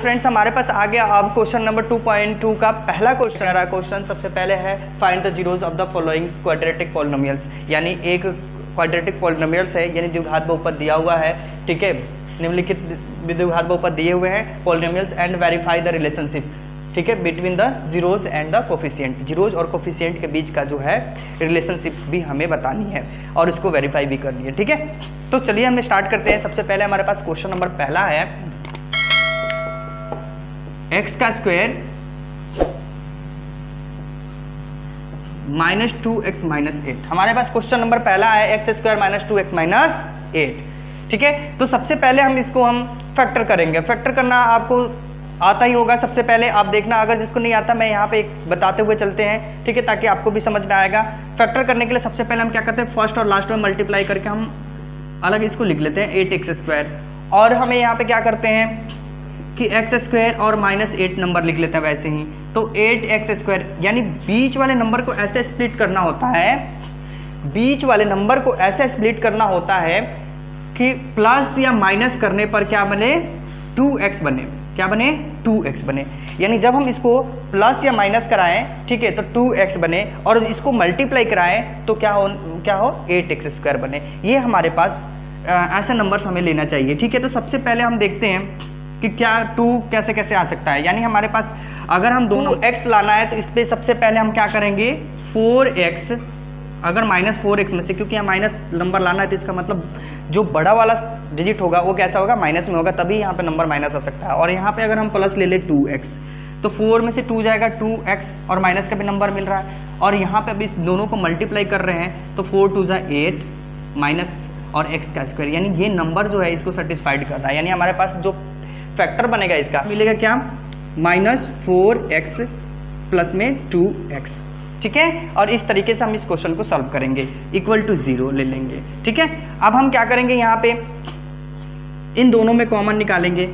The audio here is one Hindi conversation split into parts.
फ्रेंड्स हमारे पास आ गया अब क्वेश्चन नंबर 2.2 का पहला क्वेश्चन सबसे पहले है find the zeros of the following quadratic polynomials, यानी एक क्वाड्रेटिक पॉलिनोमियल्स है, यानी द्विघात बहुपद दिया हुआ है, ठीक है, निम्नलिखित द्विघात बहुपद दिए हुए हैं polynomials and verify the relationship, ठीक है, between the zeros and the coefficient. Zeros और कोफिशिएंट के बीच का जो है रिलेशनशिप भी हमें बतानी है और इसको वेरीफाई भी करनी है, ठीक है। तो चलिए हम स्टार्ट करते हैं। सबसे पहले हमारे पास क्वेश्चन नंबर पहला है x का स्क्वायर -2x - 8। हमारे पास क्वेश्चन नंबर पहला है x स्क्वायर -2x - 8, ठीक है। तो सबसे पहले हम इसको फैक्टर करेंगे। फैक्टर करना आपको आता ही होगा। सबसे पहले आप देखना, अगर जिसको नहीं आता मैं यहाँ पे एक बताते हुए चलते हैं, ठीक है, ताकि आपको भी समझ में आएगा। फैक्टर करने के लिए सबसे पहले हम क्या करते हैं, फर्स्ट और लास्ट में मल्टीप्लाई करके हम अलग इसको लिख लेते हैं 8x स्क्वायर, और हमें यहाँ पे क्या करते हैं कि x स्क्वायर और -8 नंबर लिख लेते हैं वैसे ही। तो 8x स्क्वायर, यानी बीच वाले नंबर को ऐसे स्प्लिट करना होता है, बीच वाले नंबर को ऐसे स्प्लिट करना होता है कि प्लस या माइनस करने पर क्या बने, 2x बने। क्या बने, 2x बने। यानी जब हम इसको प्लस या माइनस कराएं, ठीक है, तो 2x बने, और इसको मल्टीप्लाई कराएं तो क्या हो 8x स्क्वायर बने। ये हमारे पास ऐसे नंबर्स हमें लेना चाहिए, ठीक है। तो सबसे पहले हम देखते हैं कि क्या 2 कैसे कैसे आ सकता है। यानी हमारे पास अगर हम दोनों x लाना है तो इस पर सबसे पहले हम क्या करेंगे, 4x, अगर -4x में से, क्योंकि यहाँ माइनस नंबर लाना है तो इसका मतलब जो बड़ा वाला डिजिट होगा वो कैसा होगा, माइनस में होगा, तभी यहाँ पे नंबर माइनस आ सकता है। और यहाँ पे अगर हम प्लस ले ले 2x, तो 4 में से 2 जाएगा 2x, और माइनस का भी नंबर मिल रहा है, और यहाँ पे अभी इस दोनों को मल्टीप्लाई कर रहे हैं तो 4 2 8 माइनस और x का स्क्वायर, यानी ये नंबर जो है इसको सेटिस्फाइड कर रहा है। यानी हमारे पास जो फैक्टर बनेगा इसका मिलेगा क्या, -4x प्लस में 2x, ठीक है। और इस तरीके से हम इस क्वेश्चन को सॉल्व करेंगे, इक्वल टू 0 ले लेंगे, ठीक है। अब हम क्या करेंगे, यहाँ पे इन दोनों में कॉमन निकालेंगे।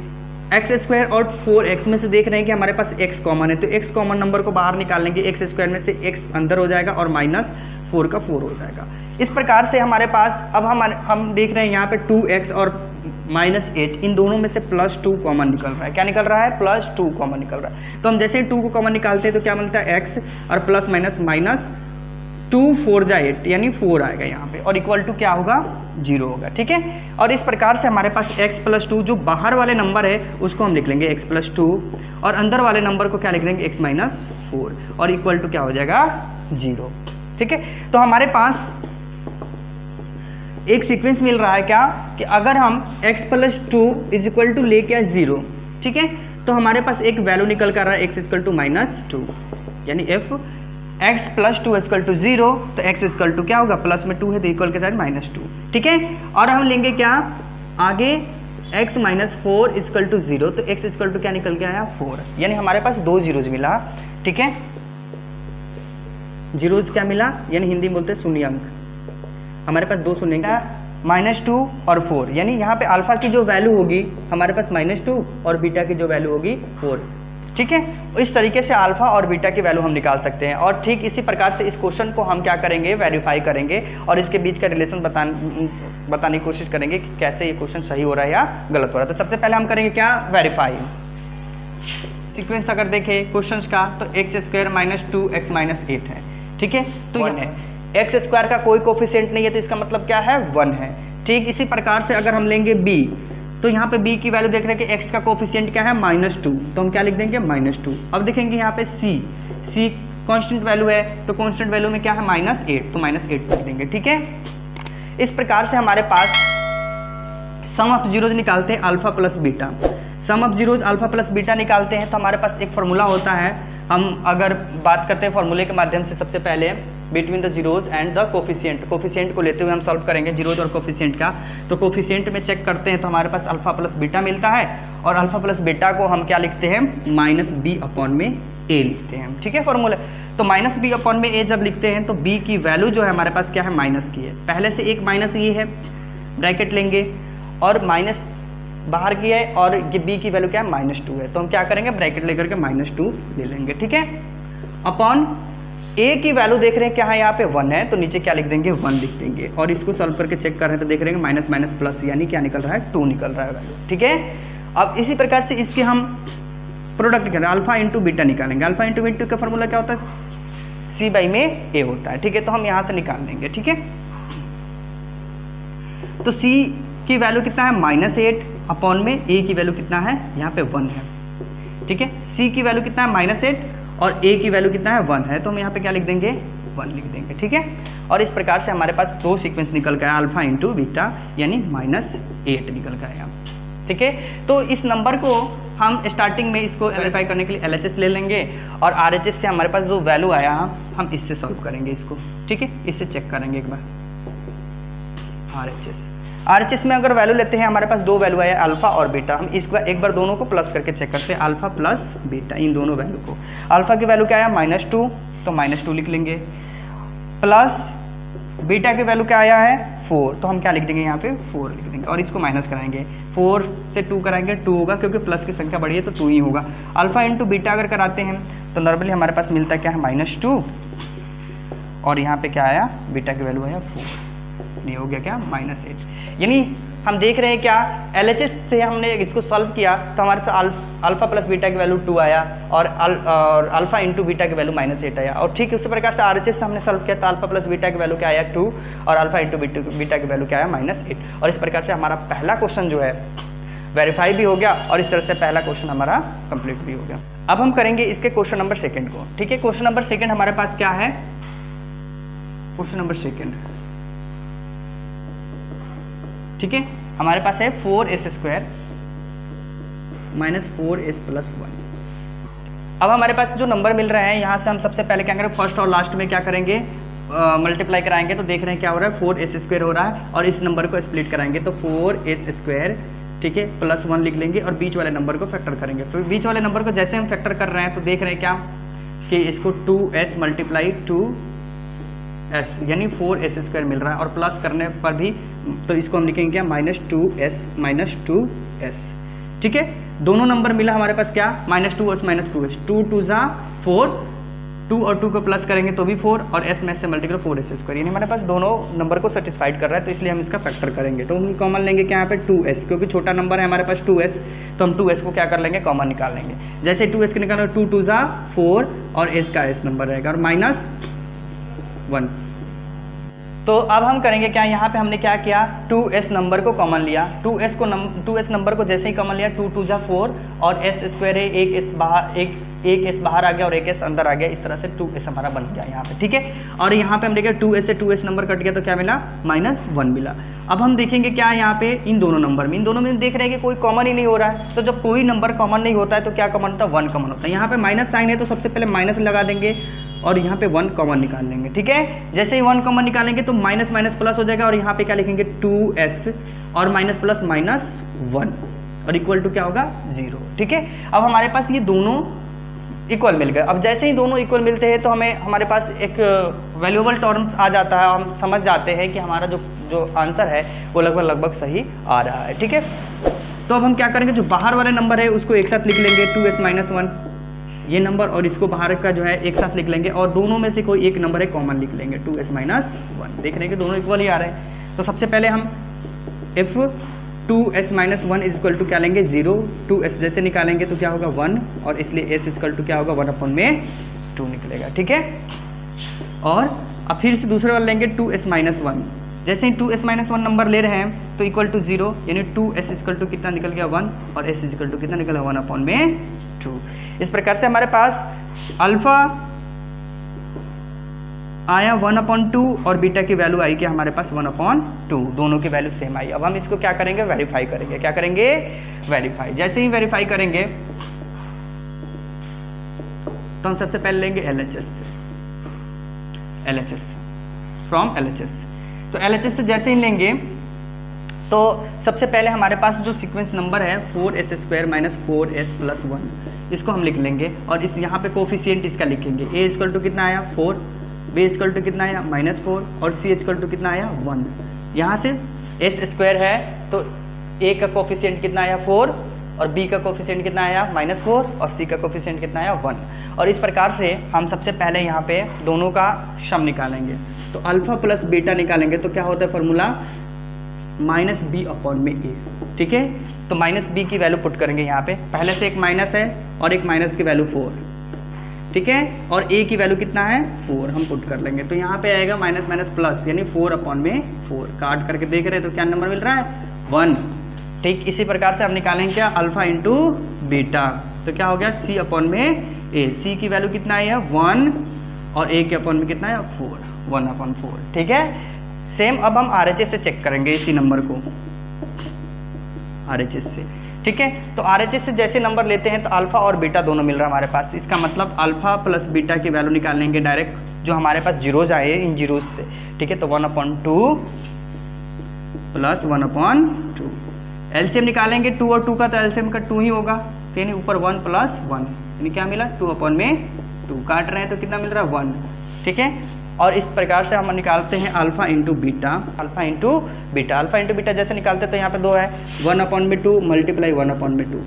x स्क्वायर और 4x में से देख रहे हैं कि हमारे पास x कॉमन है, तो x कॉमन नंबर को बाहर निकालेंगे, x स्क्वायर में से x अंदर हो जाएगा और -4 का 4 हो जाएगा। इस प्रकार से हमारे पास अब हम देख रहे हैं यहाँ पे 2x और -8, इन दोनों में से +2 कॉमन निकल रहा है। क्या निकल रहा है, +2 कॉमन निकल रहा है। तो हम जैसे ही 2 को कॉमन निकालते हैं तो क्या मिलता है, x और प्लस माइनस 2 4 जा 8, यानी 4 आएगा यहाँ पे, और इक्वल टू क्या होगा, 0 होगा, ठीक है। और इस प्रकार से हमारे पास x + 2, जो बाहर वाले नंबर है उसको हम लिख लेंगे x + 2, और अंदर वाले नंबर को क्या लिख देंगे, x - 4, और इक्वल टू क्या हो जाएगा, 0, ठीक है। तो हमारे पास एक सीक्वेंस मिल रहा है क्या, कि अगर हम x + 2 = लेके आए 0, ठीक है, तो हमारे पास एक वैल्यू निकल कर रहा है x = -2, यानी f x + 2 = 0, तो x = क्या होगा, प्लस में 2 है तो इक्वल के साथ -2, ठीक है। और हम लेंगे क्या आगे, x - 4 = 0, तो x = क्या निकल के आया, 4, यानी हमारे पास 2 जीरोज मिला, ठीक है। जीरोज क्या मिला, यानी हिंदी में बोलते हैं शून्य अंक, हमारे पास 2 शून्य का -2 और 4, यानी यहाँ पे अल्फा की जो वैल्यू होगी हमारे पास -2 और बीटा की जो वैल्यू होगी 4, ठीक है। इस तरीके से अल्फा और बीटा की वैल्यू हम निकाल सकते हैं, और ठीक इसी प्रकार से इस क्वेश्चन को हम क्या करेंगे, वेरीफाई करेंगे, और इसके बीच का रिलेशन बताने की कोशिश करेंगे कि कैसे ये क्वेश्चन सही हो रहा है या गलत हो रहा है। तो सबसे पहले हम करेंगे क्या, वेरीफाई। सीक्वेंस अगर देखें क्वेश्चन का तो x स्क्वायर -2x - 8 है, ठीक है, तो 1 है, x स्क्वायर का कोई कोफिशिएंट नहीं है, तो इसका मतलब क्या है, 1 है। ठीक इसी प्रकार से अगर हम लेंगे b, तो यहाँ पे b की वैल्यू देख रहे हैं कि x का कोफिशिएंट क्या है, -2, तो हम क्या लिख देंगे, -2। अब देखेंगे यहाँ पे c कांस्टेंट वैल्यू है, तो कांस्टेंट वैल्यू में क्या है, -8, तो -8 लिख देंगे, ठीक है। इस प्रकार से हमारे पास सम ऑफ जीरोज निकालते हैं alpha plus beta. Sum of zeros alpha plus beta निकालते हैं तो हमारे पास एक फार्मूला होता है। हम अगर बात करते हैं फार्मूले के माध्यम से, सबसे पहले between the zeros and the coefficient को लेते हुए हम सॉल्व करेंगे जीरोज और कोफिशिएंट का। तो कोफिशिएंट में चेक करते हैं तो हमारे पास अल्फा प्लस बीटा मिलता है, और अल्फा प्लस बीटा को हम क्या लिखते हैं, -b/a लिखते हैं, ठीक है फार्मूला। तो -b/a जब लिखते हैं तो b की वैल्यू जो है हमारे पास क्या है, माइनस की है, पहले से एक माइनस ये है, ब्रैकेट लेंगे, और माइनस बाहर की है, और ये b की वैल्यू क्या है, -2 है, तो हम क्या करेंगे, ब्रैकेट लेकर के -2 ले लेंगे, ठीक है। अपॉन a की वैल्यू देख रहे हैं क्या है, यहाँ पे 1 है, तो नीचे क्या लिख देंगे, 1 लिख देंगे, और इसको सॉल्व करके चेक कर रहे हैं तो देख रहे हैं माइनस माइनस प्लस, यानी क्या निकल रहा है, 2 निकल रहा है वैल्यू, ठीक है। अब इसी प्रकार से इसके हम प्रोडक्ट कर अल्फा इंटू बीटा निकालेंगे। अल्फा इंटू बीटा का फॉर्मूला क्या होता है? सी बाई में ए होता है, ठीक है। तो हम यहाँ से निकाल लेंगे, ठीक है। तो सी की वैल्यू कितना है? -8 अपॉन में ए की वैल्यू कितना है? यहाँ पे 1 है, ठीक है। सी की वैल्यू कितना है? -8 और ए की वैल्यू कितना है? 1 है। तो हम यहाँ पे क्या लिख देंगे? 1 लिख देंगे, ठीक है। और इस प्रकार से हमारे पास 2 सीक्वेंस निकल गया, अल्फा इंटू बीटा यानी -8 निकल गया, ठीक है। तो इस नंबर को हम स्टार्टिंग में इसको वेरीफाई करने के लिए LHS ले लेंगे और RHS से हमारे पास जो वैल्यू आया हम इससे सॉल्व करेंगे इसको, ठीक है। इससे चेक करेंगे एक बार। RHS में अगर वैल्यू लेते हैं, हमारे पास 2 वैल्यू आया, अल्फा और बीटा। हम इसको एक बार दोनों को प्लस करके चेक करते हैं, अल्फा प्लस बीटा, इन दोनों वैल्यू को। अल्फा की वैल्यू क्या आया? -2, तो -2 लिख लेंगे, प्लस बीटा की वैल्यू क्या आया है? 4, तो हम क्या लिख देंगे? यहाँ पे 4 लिख देंगे और इसको माइनस कराएंगे। 4 से 2 कराएंगे 2 होगा, क्योंकि प्लस की संख्या बढ़ी है तो 2 ही होगा। अल्फा इंटू बीटा अगर कराते हैं तो नॉर्मली हमारे पास मिलता है क्या है? -2, और यहाँ पे क्या आया? बीटा की वैल्यू आया 4, ये हो गया क्या? -8। यानी हम देख रहे हैं क्या, LHS से हमने इसको सॉल्व किया तो हमारे पास अल्फा प्लस बीटा की वैल्यू 2 आया और अल्फा इंटू बीटा की वैल्यू -8 आया। और ठीक उसी प्रकार से RHS से हमने सॉल्व किया तो अल्फा प्लस बीटा की वैल्यू क्या आया? 2 और अल्फा इंटू बीटा की वैल्यू क्या आया? -8। और इस प्रकार से हमारा पहला क्वेश्चन जो है वेरीफाई भी हो गया और इस तरह से पहला क्वेश्चन हमारा कंप्लीट भी हो गया। अब हम करेंगे इसके क्वेश्चन नंबर 2 को, ठीक है। क्वेश्चन नंबर 2 हमारे पास क्या है? क्वेश्चन नंबर 2, ठीक है, हमारे पास है 4s² - 4s + 1। अब हमारे पास जो नंबर मिल रहे हैं यहाँ से हम सबसे पहले क्या करेंगे? फर्स्ट और लास्ट में क्या करेंगे? मल्टीप्लाई कराएंगे। तो देख रहे हैं क्या हो रहा है? 4s² हो रहा है और इस नंबर को स्प्लिट कराएंगे तो 4s², ठीक है, +1 लिख लेंगे और बीच वाले नंबर को फैक्टर करेंगे। तो बीच वाले नंबर को जैसे हम फैक्टर कर रहे हैं तो देख रहे हैं क्या कि इसको 2s × 2s यानी 4s² मिल रहा है और प्लस करने पर भी तो इसको हम लिखेंगे क्या? -2s, ठीक है। दोनों नंबर मिला हमारे पास क्या? -2s -2s, 2 2 ज़ा 4, 2 और 2 को प्लस करेंगे तो भी 4 और s में से मल्टीप्लाई 4s², यानी हमारे पास दोनों नंबर को सेटिस्फाइड कर रहा है तो इसलिए हम इसका फैक्टर करेंगे। तो हम कॉमन लेंगे क्या यहाँ पे? 2s, क्योंकि छोटा नंबर है हमारे पास 2s, तो हम 2s को क्या कर लेंगे? कॉमन निकाल लेंगे। जैसे 2s के निकालेंगे 2 2 ज़ा 4 और s का s नंबर रहेगा और -1। तो अब हम करेंगे क्या? यहाँ पे हमने क्या किया? 2s नंबर को कॉमन लिया, 2s नंबर को जैसे ही कॉमन लिया 2 2 ज़ा 4 और s² है, एक s बाहर आ गया और एक s अंदर आ गया, इस तरह से 2s हमारा बन गया यहाँ पे, ठीक है। और यहाँ पे हम देखें 2s से 2s नंबर कट गया तो क्या मिला? -1 मिला। अब हम देखेंगे क्या यहाँ पे इन दोनों नंबर में, इन दोनों में देख रहे हैं कि कोई कॉमन ही नहीं हो रहा है। तो जब कोई नंबर कॉमन नहीं होता है तो क्या कॉमन होता है? 1 कॉमन होता है। यहाँ पे माइनस साइन है तो सबसे पहले माइनस लगा देंगे और यहाँ पे 1 कॉमन निकाल लेंगे, ठीक है। जैसे ही 1 कॉमन निकालेंगे तो माइनस माइनस प्लस हो जाएगा और यहाँ पे क्या लिखेंगे? 2s और माइनस प्लस -1 और इक्वल टू क्या होगा? 0, ठीक है। अब हमारे पास ये दोनों इक्वल मिल गए। अब जैसे ही दोनों इक्वल मिलते हैं तो हमारे पास एक वैल्यूएबल टर्म्स आ जाता है और हम समझ जाते हैं कि हमारा जो आंसर है वो लगभग सही आ रहा है, ठीक है। तो अब हम क्या करेंगे? जो बाहर वाले नंबर है उसको एक साथ लिख लेंगे, 2s - 1 ये नंबर, और इसको बाहर का जो है एक साथ लिख लेंगे और दोनों में से कोई एक नंबर है कॉमन लिख लेंगे, 2s - 1। देख रहे हैं कि दोनों इक्वल ही आ रहे हैं। तो सबसे पहले हम if 2s - 1 is equal to क्या लेंगे? 0, 2s जैसे निकालेंगे तो क्या होगा? 1 और इसलिए s इक्वल टू क्या होगा? 1/2 निकलेगा, ठीक है। और अब फिर से दूसरे वाला लेंगे 2s - 1, जैसे ही 2s - 1 नंबर ले रहे हैं तो इक्वल टू 0 यानी 2s इक्वल टू कितना निकल गया? 1 और s इक्वल टू कितना निकला? 1/2। इस प्रकार से हमारे पास अल्फा आया 1/2 और बीटा की वैल्यू आई कि हमारे पास 1/2, दोनों की वैल्यू सेम आई। अब हम इसको क्या करेंगे? वेरीफाई करेंगे। क्या करेंगे? वेरीफाई। जैसे ही वेरीफाई करेंगे तो हम सबसे पहले लेंगे LHS फ्रॉम LHS। तो LHS से जैसे ही लेंगे तो सबसे पहले हमारे पास जो सीक्वेंस नंबर है 4s² - 4s + 1 इसको हम लिख लेंगे और इस यहाँ पे कोफिशिएंट इसका लिखेंगे। a इक्वल टू कितना आया? 4, b इक्वल टू कितना आया? -4 और c इक्वल टू कितना आया? 1। यहाँ से s² है तो a का कोफिशिएंट कितना आया? 4 और b का कोफिशिएंट कितना आया? -4 और c का कोफिशिएंट कितना आया? 1। और इस प्रकार से हम सबसे पहले यहाँ पे दोनों का सम निकालेंगे। तो अल्फा प्लस बीटा निकालेंगे तो क्या होता है फॉर्मूला? -b/a, ठीक है। तो -b की वैल्यू पुट करेंगे यहाँ पे, पहले से एक माइनस है और एक माइनस की वैल्यू 4, ठीक है, और a की वैल्यू कितना है 4 हम पुट कर लेंगे, तो यहाँ पे आएगा माइनस माइनस प्लस यानी 4/4 काट करके देख रहे हैं तो क्या नंबर मिल रहा है 1। ठीक इसी प्रकार से हम निकालेंगे क्या अल्फा इंटू बीटा, तो क्या हो गया C/A, C की वैल्यू कितना है 1 और A के अपॉन में कितना है 4, 1/4, ठीक है। सेम अब हम RHS से चेक करेंगे इसी नंबर को RHS से, ठीक है। तो RHS से जैसे नंबर लेते हैं तो अल्फा और बीटा दोनों मिल रहा है हमारे पास, इसका मतलब अल्फा प्लस बीटा की वैल्यू निकाल लेंगे डायरेक्ट, जो हमारे पास जीरोज आए इन जीरोज से, ठीक है। तो 1/2 प्लस 1/2, एलसीएम निकालेंगे 2 और 2 का, तो एलसीएम का 2 ही होगा, तो यानी ऊपर 1 + 1 यानी क्या मिला 2/2, काट रहे हैं तो कितना मिल रहा है 1, ठीक है। और इस प्रकार से हम निकालते हैं alpha into beta, alpha into beta जैसे निकालते हैं तो यहाँ पे 2 है 1/2 मल्टीप्लाई 1/2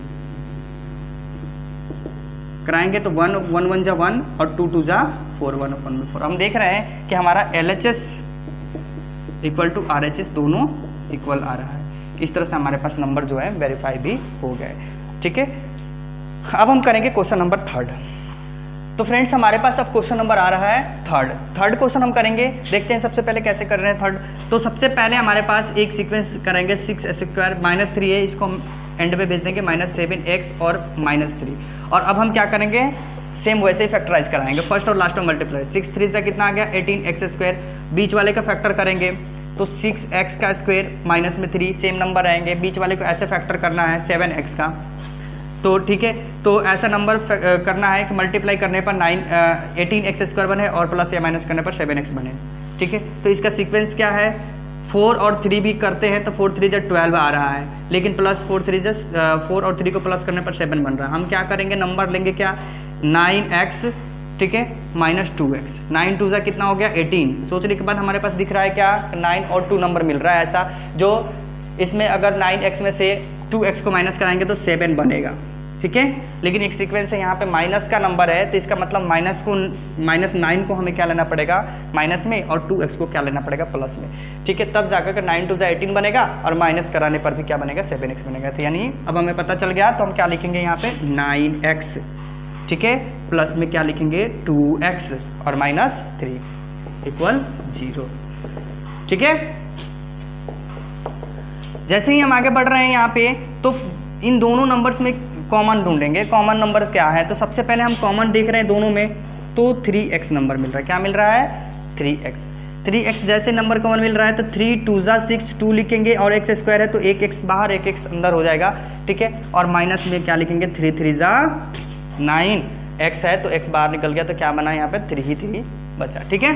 कराएंगे तो 1 1 जा 1 और 2 2 जा 4, 1/4। हम देख रहे हैं कि हमारा LHS इक्वल टू RHS दोनों इक्वल आ रहा है। इस तरह से हमारे पास नंबर जो है वेरीफाई भी हो गए, ठीक है। अब हम करेंगे क्वेश्चन नंबर 3। तो फ्रेंड्स हमारे पास अब क्वेश्चन नंबर आ रहा है थर्ड क्वेश्चन हम करेंगे, देखते हैं सबसे पहले कैसे कर रहे हैं थर्ड। तो सबसे पहले हमारे पास एक सीक्वेंस करेंगे 6x² -3 है, इसको हम एंड में भेज देंगे -7x और -3। और अब हम क्या करेंगे सेम वैसे ही फैक्टराइज कराएंगे, फर्स्ट और लास्ट में मल्टीप्लाई, 6 3 से कितना आ गया 18x², बीच वाले का फैक्टर करेंगे तो 6x² माइनस में 3 सेम नंबर आएंगे, बीच वाले को ऐसे फैक्टर करना है 7x का, तो ठीक है। तो ऐसा नंबर करना है कि मल्टीप्लाई करने पर 18x² बने और प्लस या माइनस करने पर 7x बने, ठीक है। तो इसका सीक्वेंस क्या है 4 और 3 भी करते हैं तो 4 3 12 आ रहा है, लेकिन प्लस 4 और 3 को प्लस करने पर 7 बन रहा है। हम क्या करेंगे नंबर लेंगे क्या 9x, ठीक है, -2x, 9 2 कितना हो गया 18। सोचने के बाद हमारे पास दिख रहा है क्या 9 और 2 नंबर मिल रहा है ऐसा, जो इसमें अगर 9x में से 2x को माइनस कराएंगे तो 7 बनेगा, ठीक है। लेकिन एक सीक्वेंस है यहाँ पे माइनस का नंबर है, तो इसका मतलब -9 को हमें क्या लेना पड़ेगा माइनस में और 2x को क्या लेना पड़ेगा प्लस में, ठीक है। तब जाकर 9 2 18 बनेगा और माइनस कराने पर भी क्या बनेगा 7x बनेगा। तो यानी अब हमें पता चल गया, तो हम क्या लिखेंगे यहाँ पे 9x, ठीक है, प्लस में क्या लिखेंगे 2x और -3 = 0, ठीक है। जैसे ही हम आगे बढ़ रहे हैं यहाँ पे, तो इन दोनों नंबर्स में कॉमन ढूंढेंगे, कॉमन नंबर क्या है। तो सबसे पहले हम कॉमन देख रहे हैं दोनों में, तो 3x नंबर मिल रहा है, क्या मिल रहा है 3x जैसे नंबर कॉमन मिल रहा है तो 3 2 6 2 लिखेंगे और x² है तो एक x बाहर एक x अंदर हो जाएगा, ठीक है। और माइनस में क्या लिखेंगे 3 3 9, x है तो x बाहर निकल गया तो क्या बना यहाँ पे 3 ही 3 बचा, ठीक है।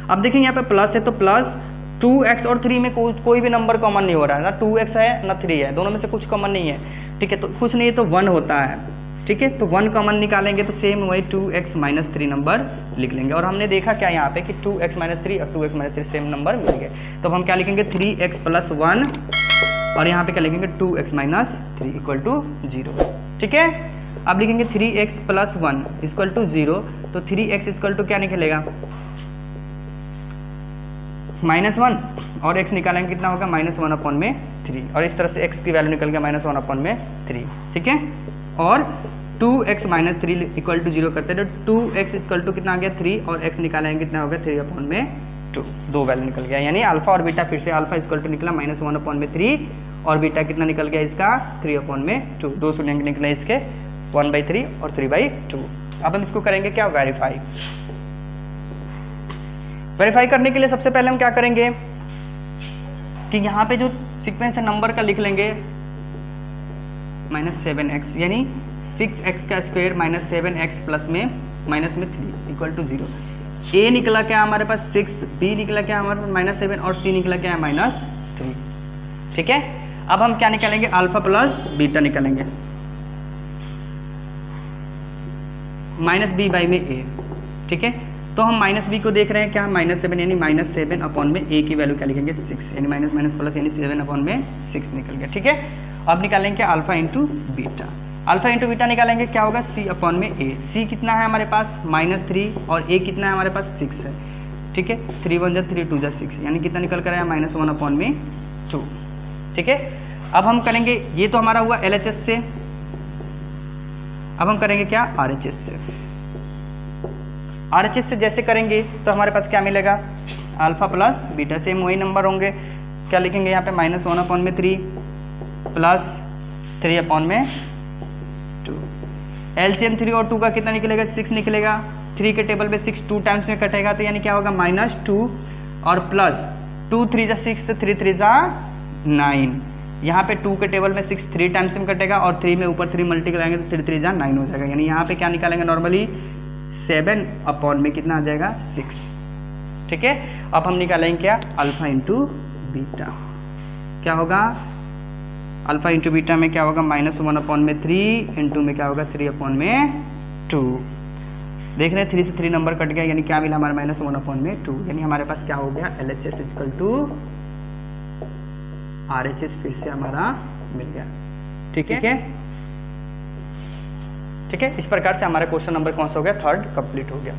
अब देखेंगे यहाँ पे प्लस है तो प्लस 2x और 3 में कोई भी नंबर कॉमन नहीं हो रहा है, ना 2x है ना 3 है, दोनों में से कुछ कॉमन नहीं है, ठीक है। तो कुछ नहीं है तो 1 होता है, ठीक है। तो 1 कॉमन निकालेंगे तो सेम वही 2x -3 नंबर लिख लेंगे। और हमने देखा क्या यहाँ पे कि 2x -3 और 2x -3 सेम नंबर मिल गए, तो हम क्या लिखेंगे 3x + 1 और यहाँ पे क्या लिखेंगे 2x -3 = 0, ठीक है। अब लिखेंगे 3x + 1 = 0, तो 3x = क्या निकलेगा -1 और x निकालेंगे कितना होगा -1/3 और इस तरह से x की वैल्यू निकल गया -1/3, ठीक है। और 2x -3 = 0 करते हैं तो 2x = कितना आ गया 3 और x निकालेंगे कितना होगा 3/2, दो वैल्यू निकल गया। यानी अल्फा और बीटा फिर से अल्फा = निकला -1/3 और बीटा कितना निकल गया इसका 3/2, दो शून्य निकले इसके 1/3 और 3/2। अब हम इसको करेंगे क्या वेरीफाई करने के लिए सबसे पहले हम क्या करेंगे कि यहाँ पे जो सीक्वेंस है नंबर का लिख लेंगे -7x, यानी 6x² -7x प्लस में माइनस में 3 = 0। a निकला क्या हमारे पास 6, b निकला क्या हमारे पास -7 और c निकला क्या है -3, ठीक है। अब हम क्या निकालेंगे अल्फा प्लस बीटा निकालेंगे -b/a में a, ठीक है। तो हम -b को देख रहे हैं क्या -7 यानी -7/a की वैल्यू क्या लिखेंगे 6, यानी माइनस प्लस यानी 7/6 निकल गया, ठीक है। अब निकालेंगे क्या alpha into beta, alpha into beta निकालेंगे क्या होगा c/a, c कितना है हमारे पास -3 और a कितना है हमारे पास 6 है, ठीक है। 3 1 3 2 6 यानी कितना निकल कर आया -1/2, ठीक है। अब हम करेंगे ये तो हमारा हुआ LHS से। अब हम करेंगे क्या, RHS से। RHS से जैसे करेंगे तो हमारे पास क्या मिलेगा, अल्फा प्लस बीटा, सेम वही नंबर होंगे। क्या लिखेंगे यहाँ पे, -1/3 प्लस 3/2। LCM 3 और 2 का कितना निकलेगा, 6 निकलेगा। 3 के टेबल पे 6 2 टाइम्स में कटेगा तो यानी क्या होगा, -2 और प्लस 2 3 जा 6 तो 3 3 जा 9। यहाँ पे 2 के टेबल में 6 3 टाइम्स में कटेगा और 3 में ऊपर 3 मल्टी कराएंगे तो 3 3 जा 9 हो जाएगा। यानी यहाँ पे क्या निकालेंगे, नॉर्मली 7 में कितना आ जाएगा, 6। ठीक है, अब हम निकालेंगे क्या, अल्फा इंटू बीटा। क्या होगा, अल्फा इंटू बीटा में क्या होगा, -1/3 इंटू में क्या होगा, 3/2। देख रहे हैं 3 से 3 नंबर कट गया, यानी क्या मिला हमारा, -1/2। यानी हमारे पास क्या हो गया, LHS इक्वल टू RHS फिर से हमारा मिल गया। ठीक है, ठीक है। इस प्रकार से हमारा क्वेश्चन नंबर कौन सा हो गया, 3rd कंप्लीट हो गया।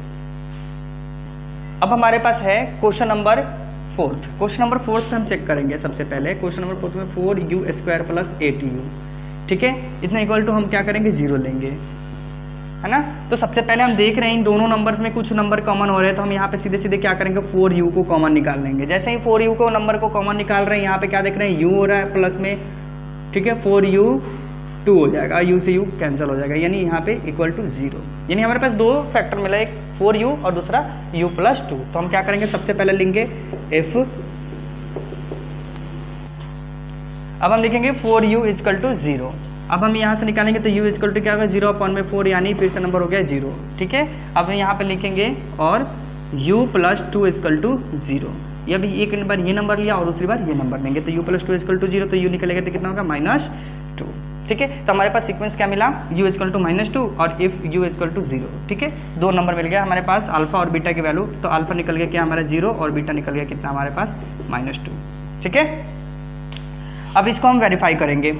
अब हमारे पास है question number 4th। Question number 4th हम चेक करेंगे। सबसे पहले क्वेश्चन नंबर 4th में 4u² प्लस 8u, ठीक है, इतना इक्वल टू हम क्या करेंगे, 0 लेंगे, है ना। तो सबसे पहले हम देख रहे हैं इन दोनों नंबर्स में कुछ नंबर कॉमन हो रहे हैं, तो हम यहाँ पे सीधे सीधे क्या करेंगे, 4u को कॉमन निकाल लेंगे। जैसे ही 4u को नंबर को कॉमन निकाल रहे हैं, यहाँ पे क्या देख रहे हैं, u हो रहा है प्लस में, ठीक है, 4u 2 हो जाएगा, u से u कैंसिल हो जाएगा, यानी यहाँ पे इक्वल टू 0। यानी हमारे पास दो फैक्टर मिला, एक 4u और दूसरा u प्लस 2। तो हम क्या करेंगे, सबसे पहले लेंगे f। अब हम लिखेंगे 4u इक्वल टू 0। अब हम यहाँ से निकालेंगे तो u इक्वल टू क्या होगा, 0/4, यानी फिर से नंबर हो गया 0। ठीक है, अब हम यहाँ पे लिखेंगे और u प्लस 2 इक्वल टू 0। ये भी एक बार ये नंबर लिया और दूसरी बार ये नंबर लेंगे, तो u प्लस 2 इक्वल टू 0, तो u निकलेगा तो कितना होगा, -2। ठीक है, तो हमारे पास सीक्वेंस क्या मिला, u इक्वल टू -2 और इफ u इक्वल टू 0। ठीक है, दो नंबर मिल गया हमारे पास, अल्फा और बीटा की वैल्यू। तो अल्फा निकल गया क्या हमारा 0 और बीटा निकल गया कितना हमारे पास, -2। ठीक है, अब इसको हम वेरीफाई करेंगे।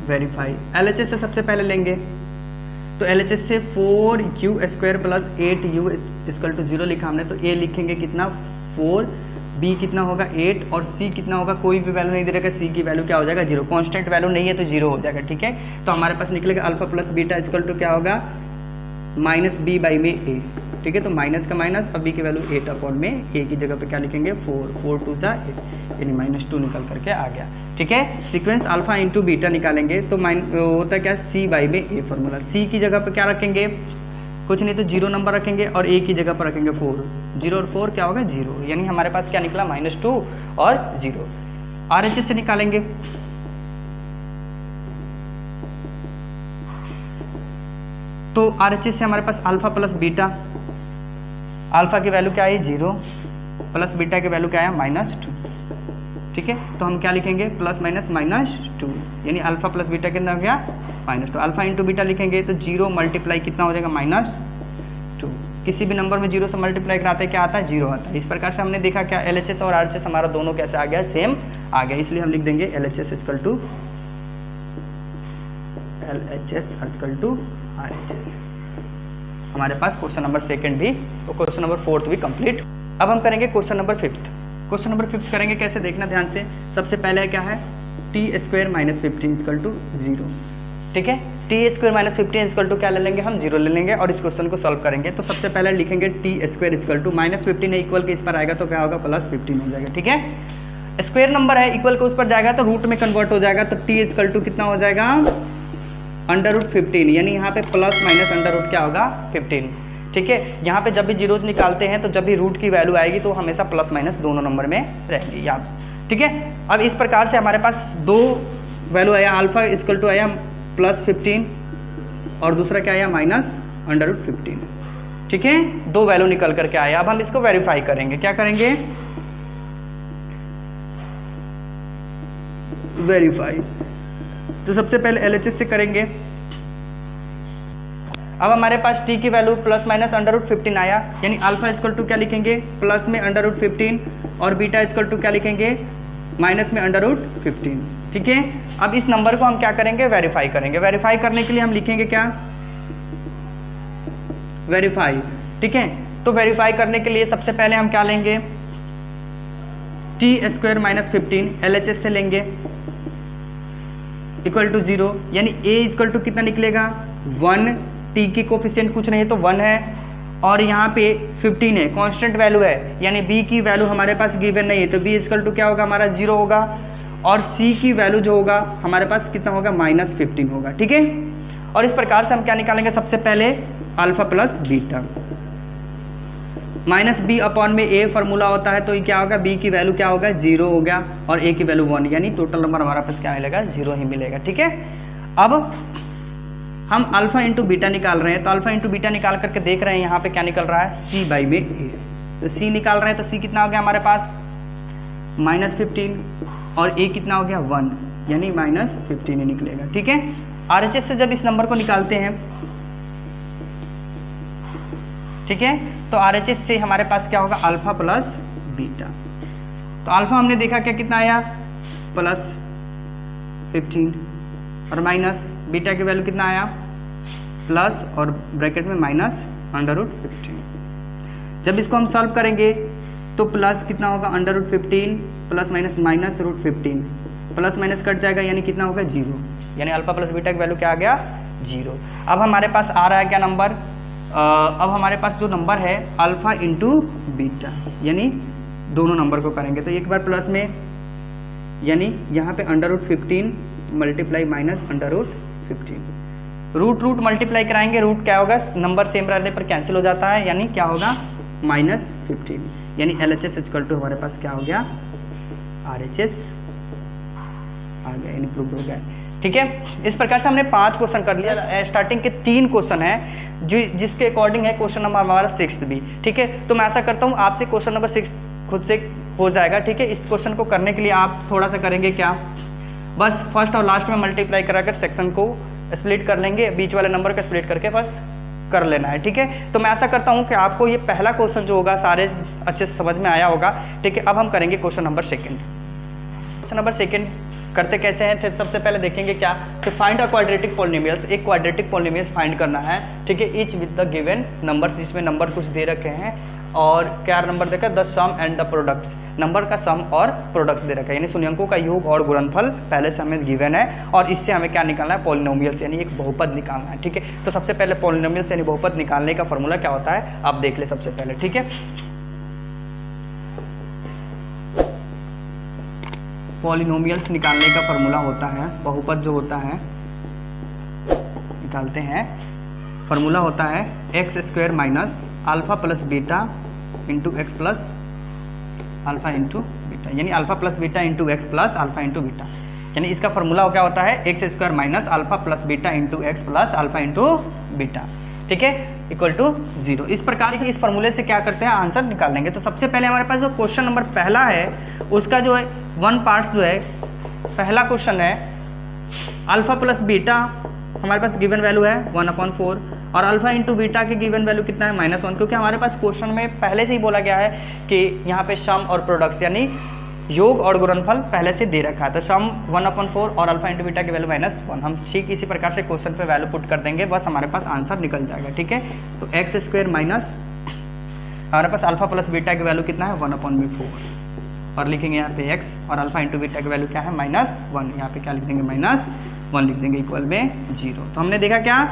वेरीफाई LHS से सबसे पहले लेंगे, तो LHS से 4u² plus 8u equal to 0 लिखा हमने, तो a लिखेंगे कितना 4, b कितना होगा 8 और c कितना होगा, कोई भी वैल्यू नहीं दे रखा, c की वैल्यू क्या हो जाएगा 0, कांस्टेंट वैल्यू नहीं है तो 0 हो जाएगा। ठीक है, तो हमारे पास निकलेगा alpha plus beta equal to क्या होगा, -b/a। ठीक है, तो माइनस का माइनस, अब b की वैल्यू 8/में, a की जगह पे क्या लिखेंगे 4, 4 2 जा 8, यानी -2 निकल करके आ गया। ठीक है, सीक्वेंस अल्फा इंटू बीटा निकालेंगे तो होता क्या, c/a फॉर्मूला। c की जगह पे क्या रखेंगे, कुछ नहीं तो 0 नंबर रखेंगे और a की जगह पर रखेंगे 4, 0 और 4 क्या होगा 0, यानी हमारे पास क्या निकला -2 और 0। RHS से निकालेंगे, तो RHS से हमारे पास अल्फा प्लस बीटा, अल्फा की वैल्यू क्या है 0 प्लस बीटा की वैल्यू क्या है -2। ठीक है, तो हम क्या लिखेंगे, प्लस माइनस -2, यानी अल्फा प्लस बीटा कितना हो गया -2। अल्फा इंटू बीटा लिखेंगे तो 0 मल्टीप्लाई कितना हो जाएगा -2। किसी भी नंबर में 0 से मल्टीप्लाई कराते हैं क्या आता है, 0 आता है। इस प्रकार से हमने देखा क्या, LHS और RHS हमारा दोनों कैसे आ गया, सेम आ गया, इसलिए हम लिख देंगे LHS इक्वल टू RHS। हमारे पास क्वेश्चन नंबर 2 भी, तो क्वेश्चन नंबर 4 भी कंप्लीट। अब हम करेंगे क्वेश्चन नंबर 5। क्वेश्चन नंबर 5 करेंगे कैसे, देखना ध्यान से। सबसे पहले क्या है, t² - 15 इक्वल टू 0। ठीक है, t² - 15 इक्वल टू क्या ले लेंगे, हम 0 ले लेंगे और इस क्वेश्चन को सॉल्व करेंगे। तो सबसे पहले लिखेंगे t² इक्वल टू -15 है, इक्वल के इस पर आएगा तो क्या होगा, +15 हो जाएगा। ठीक है, स्क्वायर नंबर है, इक्वल के उस पर जाएगा तो रूट में कन्वर्ट हो जाएगा, तो t इक्वल टू कितना हो जाएगा, √15, यानी यहाँ पे प्लस माइनस अंडर क्या होगा 15। ठीक है, यहाँ पे जब भी जीरोज निकालते हैं तो जब भी रूट की वैल्यू आएगी तो हमेशा प्लस माइनस दोनों नंबर में रहेंगे, याद। ठीक है, अब इस प्रकार से हमारे पास दो वैल्यू आया, अल्फा इक्वल टू आया +15 और दूसरा क्या आया -√15। ठीक है, दो वैल्यू निकल करके आया। अब हम इसको वेरीफाई करेंगे, क्या करेंगे, वेरीफाई। तो सबसे पहले LHS से करेंगे। अब हमारे पास t की वैल्यू प्लस माइनस √15 आया, यानी अल्फा इक्वल टू क्या लिखेंगे, प्लस में √15 और बीटा इक्वल टू क्या लिखेंगे, माइनस में √15। ठीक है, अब इस नंबर को हम क्या करेंगे, वेरीफाई करेंगे। वेरीफाई करने के लिए हम लिखेंगे क्या, वेरीफाई। ठीक है, तो वेरीफाई करने के लिए सबसे पहले हम क्या लेंगे, t² - 15 LHS से लेंगे। इक्वल टू 0, यानी a इक्वल टू कितना निकलेगा 1, t की कोफिशिएंट कुछ नहीं है तो 1 है, और यहाँ पे 15 है, कांस्टेंट वैल्यू है, यानी b की वैल्यू हमारे पास गिवन नहीं है तो b इक्वल टू क्या होगा हमारा 0 होगा, और c की वैल्यू जो होगा हमारे पास कितना होगा -15 होगा। ठीक है, और इस प्रकार से हम क्या निकालेंगे, सबसे पहले alpha plus beta minus B upon में ए फार्मूला होता है, तो ये क्या होगा b की वैल्यू क्या होगा 0 हो गया, और a की वैल्यू 1, यानी टोटल नंबर हमारा पास क्या मिलेगा 0 ही मिलेगा। ठीक है, अब हम अल्फा इंटू बीटा निकाल रहे हैं, तो अल्फा इंटू बीटा निकाल करके देख रहे हैं यहाँ पे क्या निकल रहा है c बाई में a, तो c निकाल रहे हैं तो c कितना हो गया हमारे पास -15, और a कितना हो गया 1, यानी -15 ही निकलेगा। ठीक है, RHS से जब इस नंबर को निकालते हैं, ठीक है, तो RHS से हमारे पास क्या होगा अल्फा प्लस बीटा, तो अल्फा हमने देखा क्या कितना आया +15, और माइनस बीटा की वैल्यू कितना आया प्लस और ब्रैकेट में -√15। जब इसको हम सॉल्व करेंगे तो प्लस कितना होगा √15 plus minus -√15, plus minus cut जाएगा यानी कितना होगा 0, यानी अल्फा प्लस बीटा की वैल्यू क्या आ गया 0। अब हमारे पास आ रहा है क्या नंबर, अब हमारे पास जो नंबर है अल्फा इंटू बीटा, यानी दोनों नंबर को करेंगे तो एक बार प्लस में, यानी यहाँ पे √15 मल्टीप्लाई -√15, रूट मल्टीप्लाई कराएंगे, रूट क्या होगा नंबर सेम रहने पर कैंसिल हो जाता है, यानी क्या होगा -15, यानी LHS इक्वल टू हमारे पास क्या हो गया RHS आ गया, यानी प्रूव हो गया। ठीक है, इस प्रकार से हमने 5 क्वेश्चन कर लिया, स्टार्टिंग के 3 क्वेश्चन है जो जिसके अकॉर्डिंग है क्वेश्चन नंबर हमारा 6 भी। ठीक है, तो मैं ऐसा करता हूँ आपसे क्वेश्चन नंबर 6 खुद से हो जाएगा। ठीक है, इस क्वेश्चन को करने के लिए आप थोड़ा सा करेंगे क्या, बस फर्स्ट और लास्ट में मल्टीप्लाई कराकर सेक्शन को स्प्लिट कर लेंगे, बीच वाले नंबर को स्प्लिट करके बस कर लेना है। ठीक है, तो मैं ऐसा करता हूँ कि आपको ये पहला क्वेश्चन जो होगा सारे अच्छे से समझ में आया होगा। ठीक है, अब हम करेंगे क्वेश्चन नंबर 2। क्वेश्चन नंबर 2 करते कैसे हैं, तो सबसे पहले देखेंगे क्या, तो फाइंड अ क्वाड्रेटिक पॉलिनोमियल्स, एक क्वाड्रेटिक पॉलिनोमियल्स फाइंड करना है। ठीक है, each with the given number, जिसमें नंबर कुछ दे रखे हैं और क्या नंबर देखा the sum and the products, number का सम और प्रोडक्ट्स दे रखा है, यानी शून्यंकों का योग और गुणनफल पहले से हमें गिवन है, और इससे हमें क्या निकालना है पॉलिनोमियल्स, यानी एक बहुपद निकालना है। ठीक है, तो सबसे पहले पॉलिनोमियल्स यानी बहुपद निकालने का फॉर्मूला क्या होता है आप देख ले सबसे पहले। ठीक है, पॉलिनोमियल्स निकालने का फॉर्मूला होता है, बहुपद जो होता है निकालते हैं, फॉर्मूला होता है x² minus alpha plus beta into x plus alpha into beta, यानी alpha plus beta into x plus alpha into beta, यानी इसका फॉर्मूला क्या होता है x² minus alpha plus beta into x plus alpha into beta. ठीक है, इक्वल टू 0। इस प्रकार से इस फॉर्मूले से क्या करते हैं आंसर निकाल लेंगे। तो सबसे पहले हमारे पास जो क्वेश्चन नंबर पहला है उसका जो है 1 पार्ट जो है, पहला क्वेश्चन है अल्फा प्लस बीटा हमारे पास गिवन वैल्यू है 1/4, और अल्फा इंटू बीटा की गिवन वैल्यू कितना है -1, क्योंकि हमारे पास क्वेश्चन में पहले से ही बोला गया है कि यहाँ पे सम और प्रोडक्ट्स यानी योग और गुणनफल पहले से दे रखा है, तो सम 1/4 और अल्फा इंटू बीटा की वैल्यू -1, हम ठीक इसी प्रकार से क्वेश्चन पे वैल्यू पुट कर देंगे, बस हमारे पास आंसर निकल जाएगा। ठीक है, तो x² माइनस हमारे पास अल्फा प्लस बीटा की वैल्यू कितना है 1/4, और लिखेंगे यहाँ पे x, और अल्फा इंटू बीटा की वैल्यू क्या है -1, यहाँ पे क्या लिख देंगे -1 लिख देंगे इक्वल में 0। तो हमने देखा क्या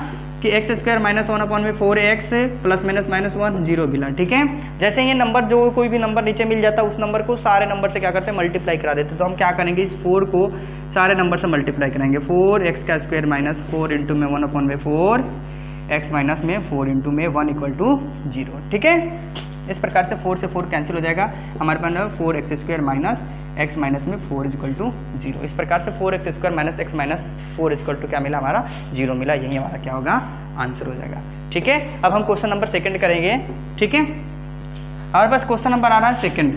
कि x² minus 1/4 x plus minus -1 0 मिला। ठीक है, जैसे ये नंबर जो कोई भी नंबर नीचे मिल जाता है उस नंबर को सारे नंबर से क्या करते हैं मल्टीप्लाई करा देते हैं, तो हम क्या करेंगे इस 4 को सारे नंबर से मल्टीप्लाई करेंगे, 4x² माइनस 4 इंटू में 1/4 x माइनस में 4 इंटू में 1 इक्वल टू 0। ठीक है, इस प्रकार से 4 से 4 कैंसिल हो जाएगा, हमारे पास 4x² माइनस x माइनस में 4 इक्वल टू 0। इस प्रकार से 4x² minus x minus 4 equal to क्या मिला हमारा 0 मिला, यही हमारा क्या होगा आंसर हो जाएगा। ठीक है, अब हम क्वेश्चन नंबर 2 करेंगे। ठीक है, हमारे पास क्वेश्चन नंबर आ रहा है 2,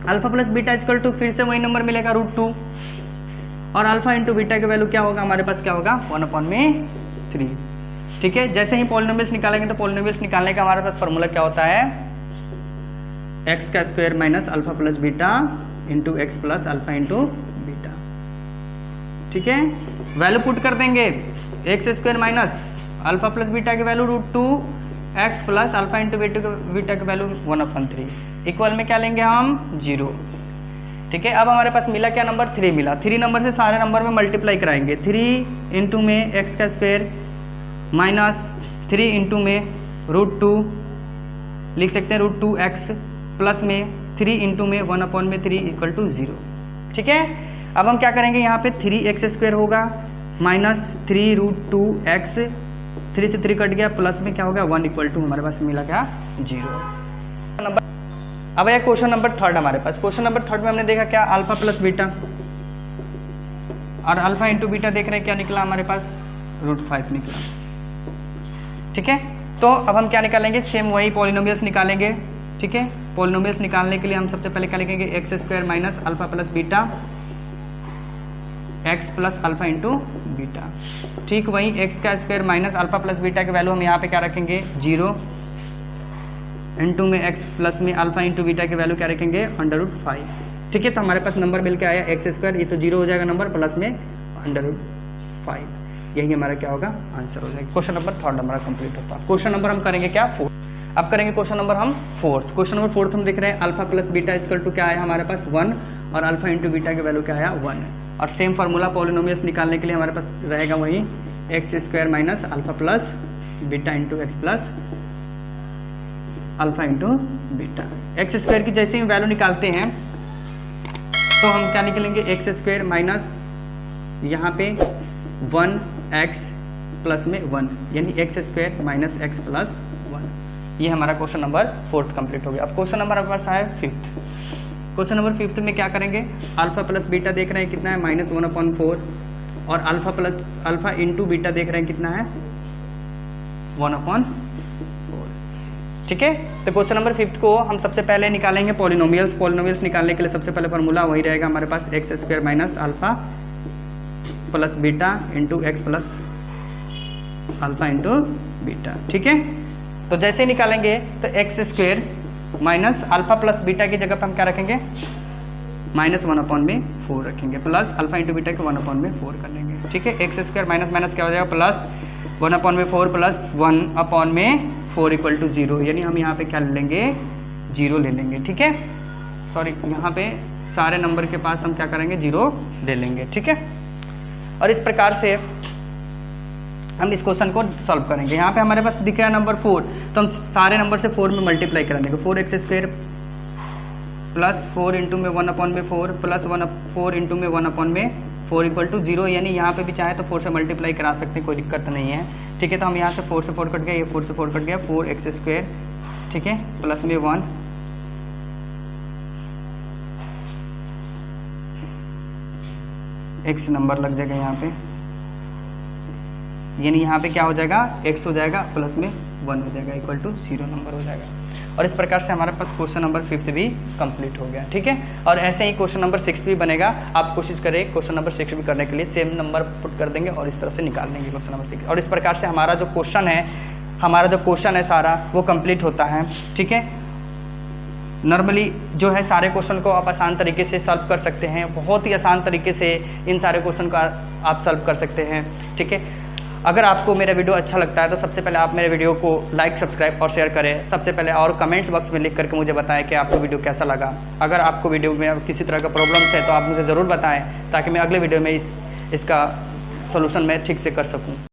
alpha plus beta equal to फिर से वही नंबर मिलेगा √2, और अल्फा इंटू बीटा की वैल्यू क्या होगा हमारे पास क्या होगा 1/3। ठीक है, जैसे ही पॉलिनोमियल्स निकालेंगे तो पॉलिनोमियल्स निकालने का हमारे पास फॉर्मूला क्या होता है x² minus alpha plus beta into x plus alpha into beta. ठीक है, वैल्यू पुट कर देंगे x² minus alpha plus beta की value √2 x plus alpha into beta की वैल्यू 1/3 इक्वल में क्या लेंगे हम 0, ठीक है। अब हमारे पास मिला क्या नंबर 3 मिला। 3 नंबर से सारे नंबर में मल्टीप्लाई कराएंगे। 3 इंटू में एक्स का स्क्वायर माइनस 3 इंटू में √2 लिख सकते हैं √2x प्लस में 3 इंटू में 1/3 इक्वल टू 0। ठीक है। अब हम क्या करेंगे, यहाँ पे 3x² होगा माइनस 3√2x, 3 से 3 कट गया, प्लस में क्या होगा 1 इक्वल टू हमारे पास मिला क्या 0 नंबर। अब यह क्वेश्चन नंबर 3 हमारे पास। क्वेश्चन नंबर 3 में हमने देखा क्या अल्फा प्लस बीटा, और अल्फा इंटू बीटा देख रहे हैं क्या निकला हमारे पास √5 निकला। ठीक है। तो अब हम क्या निकालेंगे, सेम वही पॉलिनोमियल्स निकालेंगे। ठीक है। पॉलिनोमियल्स निकालने के लिए हम सबसे पहले क्या लिखेंगे, x² minus alpha plus beta x plus alpha into beta. ठीक वही x का square minus alpha plus beta के वैल्यू हम यहाँ पे क्या रखेंगे 0 इंटू में x प्लस में अल्फा इंटू बीटा के वैल्यू क्या रखेंगे √5। ठीक है। तो हमारे पास नंबर मिल के आया x², ये तो 0 हो जाएगा नंबर, प्लस में √5, यही हमारा क्या होगा आंसर हो जाएगा। क्वेश्चन नंबर 3 हमारा कंप्लीट होता है। क्वेश्चन नंबर हम करेंगे क्या 4। अब करेंगे क्वेश्चन नंबर हम 4th। क्वेश्चन नंबर 4th हम देख रहे हैं alpha plus beta equal to क्या आया हमारे पास 1, और अल्फा इंटू बीटा के वैल्यू क्या आया 1, और सेम फार्मूला पॉलिनोमियल्स निकालने के लिए हमारे पास रहेगा वही x² minus alpha plus beta into x plus alpha into beta. x² की जैसे ही वैल्यू निकालते हैं तो हम क्या निकलेंगे x² माइनस यहाँ पे 1x प्लस में 1, यानी x² माइनस x प्लस 1। ये हमारा क्वेश्चन नंबर 4th कंप्लीट हो गया। अब क्वेश्चन नंबर हमारे पास है 5th। क्वेश्चन नंबर 5th में क्या करेंगे, अल्फा प्लस बीटा देख रहे हैं कितना है -1/4, और अल्फा इंटू बीटा देख रहे हैं कितना है 1/4। ठीक है। तो क्वेश्चन नंबर 5th को हम सबसे पहले निकालेंगे पॉलिनोमियल्स। पॉलिनोमियल्स निकालने के लिए सबसे पहले फार्मूला वही रहेगा हमारे पास x² minus alpha plus beta into x plus alpha into beta. ठीक है। तो जैसे ही निकालेंगे तो x² minus alpha plus beta की जगह पर हम क्या रखेंगे -1/4 रखेंगे, प्लस अल्फा इंटू बीटा को 1/4 कर लेंगे। ठीक है। x² माइनस माइनस क्या हो जाएगा प्लस 1/4 प्लस 1/4 इक्वल टू 0, यानी हम यहाँ पे क्या ले लेंगे 0 ले लेंगे। ठीक है। सॉरी, यहाँ पे सारे नंबर के पास हम क्या करेंगे 0 ले लेंगे। ठीक है। और इस प्रकार से हम इस क्वेश्चन को सॉल्व करेंगे। यहाँ पे हमारे पास दिख रहा है नंबर 4, तो हम सारे नंबर से 4 में मल्टीप्लाई करा देंगे। 4x² प्लस 4 इंटू में 1/4 प्लस 4 इंटू में 1/4 इक्वल टू 0, यानी यहाँ पे भी चाहे तो 4 से मल्टीप्लाई करा सकते हैं, कोई दिक्कत नहीं है। ठीक है। तो हम यहाँ से 4 से 4 कट गया, ये 4 से 4 कट गया, 4x²। ठीक है। प्लस में 1 x नंबर लग जाएगा यहाँ पे, यानी यहाँ पे क्या हो जाएगा x हो जाएगा, प्लस में 1 हो जाएगा, इक्वल टू 0 नंबर हो जाएगा। और इस प्रकार से हमारे पास क्वेश्चन नंबर 5th भी कंप्लीट हो गया। ठीक है। और ऐसे ही क्वेश्चन नंबर 6 भी बनेगा। आप कोशिश करें क्वेश्चन नंबर 6 भी करने के लिए सेम नंबर पुट कर देंगे और इस तरह से निकाल लेंगे क्वेश्चन नंबर 6। और इस प्रकार से हमारा जो क्वेश्चन है सारा वो कंप्लीट होता है। ठीक है। नॉर्मली जो है सारे क्वेश्चन को आप आसान तरीके से सॉल्व कर सकते हैं, बहुत ही आसान तरीके से इन सारे क्वेश्चन को आप सॉल्व कर सकते हैं। ठीक है। अगर आपको मेरा वीडियो अच्छा लगता है तो सबसे पहले आप मेरे वीडियो को लाइक, सब्सक्राइब और शेयर करें सबसे पहले, और कमेंट्स बॉक्स में लिख करके मुझे बताएं कि आपको वीडियो कैसा लगा। अगर आपको वीडियो में किसी तरह का प्रॉब्लम्स है तो आप मुझे ज़रूर बताएं, ताकि मैं अगले वीडियो में इसका सॉल्यूशन मैं ठीक से कर सकूं।